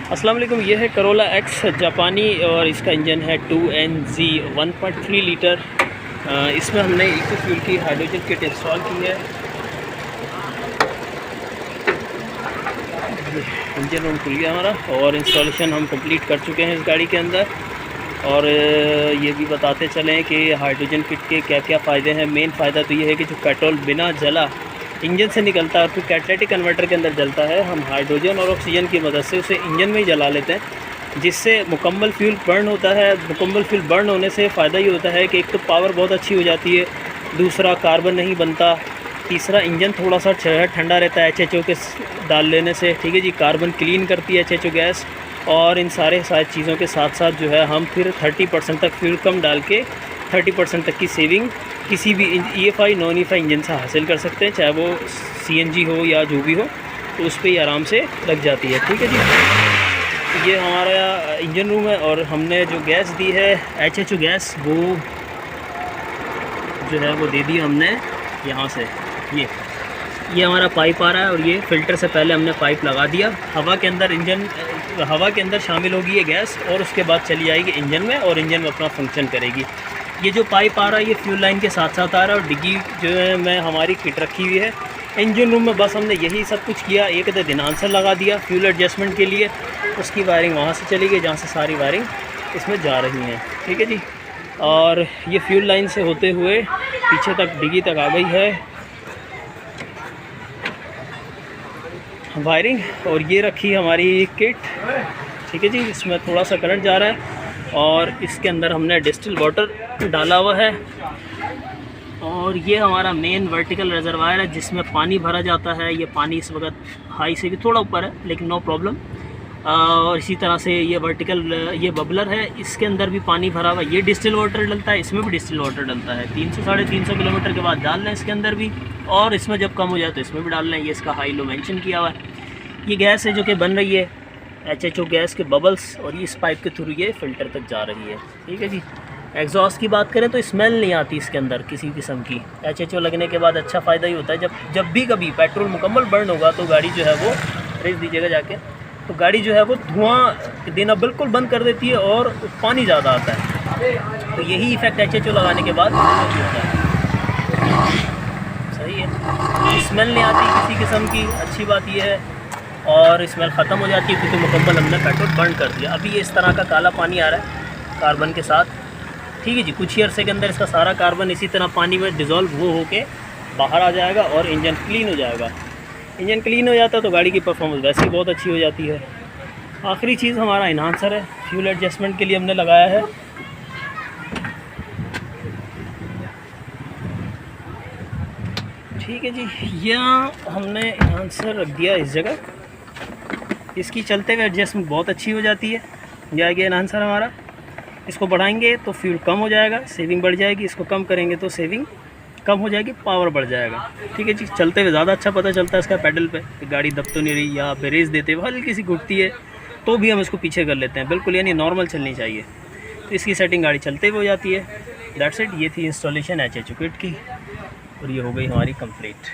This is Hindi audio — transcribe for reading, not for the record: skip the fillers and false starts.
अस्सलाम वालेकुम। ये है करोला एक्स जापानी और इसका इंजन है 2NG 1.3 लीटर। इसमें हमने इको फ्यूल की हाइड्रोजन किट इंस्टॉल की है। इंजन रूम खुल गया हमारा और इंस्टॉलेशन हम कंप्लीट कर चुके हैं इस गाड़ी के अंदर। और ये भी बताते चलें कि हाइड्रोजन किट के क्या क्या फ़ायदे हैं। मेन फ़ायदा तो ये है कि जो पेट्रोल बिना जला इंजन से निकलता है और फिर कैटालिटिक कन्वर्टर के अंदर जलता है, हम हाइड्रोजन और ऑक्सीजन की मदद से उसे इंजन में ही जला लेते हैं, जिससे मुकम्मल फ्यूल बर्न होता है। मुकम्मल फ्यूल बर्न होने से फ़ायदा ये होता है कि एक तो पावर बहुत अच्छी हो जाती है, दूसरा कार्बन नहीं बनता, तीसरा इंजन थोड़ा सा ठंडा रहता है HHO के डाल लेने से। ठीक है जी, कार्बन क्लीन करती है HHO गैस। और इन सारे चीज़ों के साथ साथ जो है हम फिर 30% तक फ्यूल कम डाल के 30% तक की सेविंग किसी भी EFI नॉन EFI इंजन से हासिल कर सकते हैं, चाहे वो CNG हो या जो भी हो, तो उस पर ही आराम से लग जाती है। ठीक है जी, ये हमारा इंजन रूम है और हमने जो गैस दी है HHO गैस, वो जो है वो दे दी हमने यहाँ से। ये हमारा पाइप आ रहा है और ये फ़िल्टर से पहले हमने पाइप लगा दिया। हवा के अंदर शामिल होगी ये गैस और उसके बाद चली जाएगी इंजन में और इंजन में अपना फंक्शन करेगी। ये जो पाइप आ रहा है ये फ्यूल लाइन के साथ साथ आ रहा है और डिग्गी जो है में हमारी किट रखी हुई है। इंजन रूम में बस हमने यही सब कुछ किया। एक दिनांसर लगा दिया फ्यूल एडजस्टमेंट के लिए, उसकी वायरिंग वहाँ से चली गई जहाँ से सारी वायरिंग इसमें जा रही है। ठीक है जी, और ये फ्यूल लाइन से होते हुए पीछे तक डिग्गी तक आ गई है वायरिंग। और ये रखी हमारी किट। ठीक है जी, इसमें थोड़ा सा करंट जा रहा है और इसके अंदर हमने डिस्टिल वाटर डाला हुआ है। और ये हमारा मेन वर्टिकल रिजर्वायर है जिसमें पानी भरा जाता है। ये पानी इस वक्त हाई से भी थोड़ा ऊपर है लेकिन नो प्रॉब्लम। और इसी तरह से ये वर्टिकल ये बबलर है, इसके अंदर भी पानी भरा हुआ है। ये डिस्टिल वाटर डलता है, इसमें भी डिस्टिल वाटर डलता है। 300-350 किलोमीटर के बाद डाल लें इसके अंदर भी, और इसमें जब कम हो जाए तो इसमें भी डाल लें। ये इसका हाई लो मेंशन किया हुआ है। ये गैस है जो कि बन रही है HHO गैस के बबल्स, और ये इस पाइप के थ्रू ये फ़िल्टर तक जा रही है। ठीक है जी, एग्जॉस्ट की बात करें तो स्मेल नहीं आती इसके अंदर किसी किस्म की। HHO लगने के बाद अच्छा फ़ायदा ही होता है। जब भी कभी पेट्रोल मुकम्मल बर्न होगा तो गाड़ी जो है वो रेस दीजिएगा जाके, तो गाड़ी जो है वो धुआं देना बिल्कुल बंद कर देती है और पानी ज़्यादा आता है। तो यही इफ़ेक्ट HHO लगाने के बाद होता है। सही है, स्मेल नहीं आती किसी किस्म की, अच्छी बात यह है। और स्मेल ख़त्म हो जाती है क्योंकि मुकम्मल हमने पेट्रोल बर्न कर दिया। अभी ये इस तरह का काला पानी आ रहा है कार्बन के साथ। ठीक है जी, कुछ ही अरसे के अंदर इसका सारा कार्बन इसी तरह पानी में डिज़ोल्व होके बाहर आ जाएगा और इंजन क्लीन हो जाएगा। इंजन क्लीन हो जाता है तो गाड़ी की परफॉर्मेंस वैसे ही बहुत अच्छी हो जाती है। आखिरी चीज़ हमारा इन्हांसर है, फ्यूल एडजस्टमेंट के लिए हमने लगाया है। ठीक है जी, यहाँ हमने इन्हांसर रख दिया इस जगह। इसकी चलते हुए एडजस्टमेंट बहुत अच्छी हो जाती है। जाएगा इन्हांसर हमारा, इसको बढ़ाएंगे तो फ्यूल कम हो जाएगा, सेविंग बढ़ जाएगी। इसको कम करेंगे तो सेविंग कम हो जाएगी, पावर बढ़ जाएगा। ठीक है जी, चलते हुए ज़्यादा अच्छा पता चलता है इसका पैडल पे कि गाड़ी दब तो नहीं रही, या रेस देते हुए हल्की सी घुटती है तो भी हम इसको पीछे कर लेते हैं, बिल्कुल यानी नॉर्मल चलनी चाहिए। तो इसकी सेटिंग गाड़ी चलते हुए हो जाती है। That's it. ये थी इंस्टॉलेशन HHO किट की और ये हो गई हमारी कंप्लीट।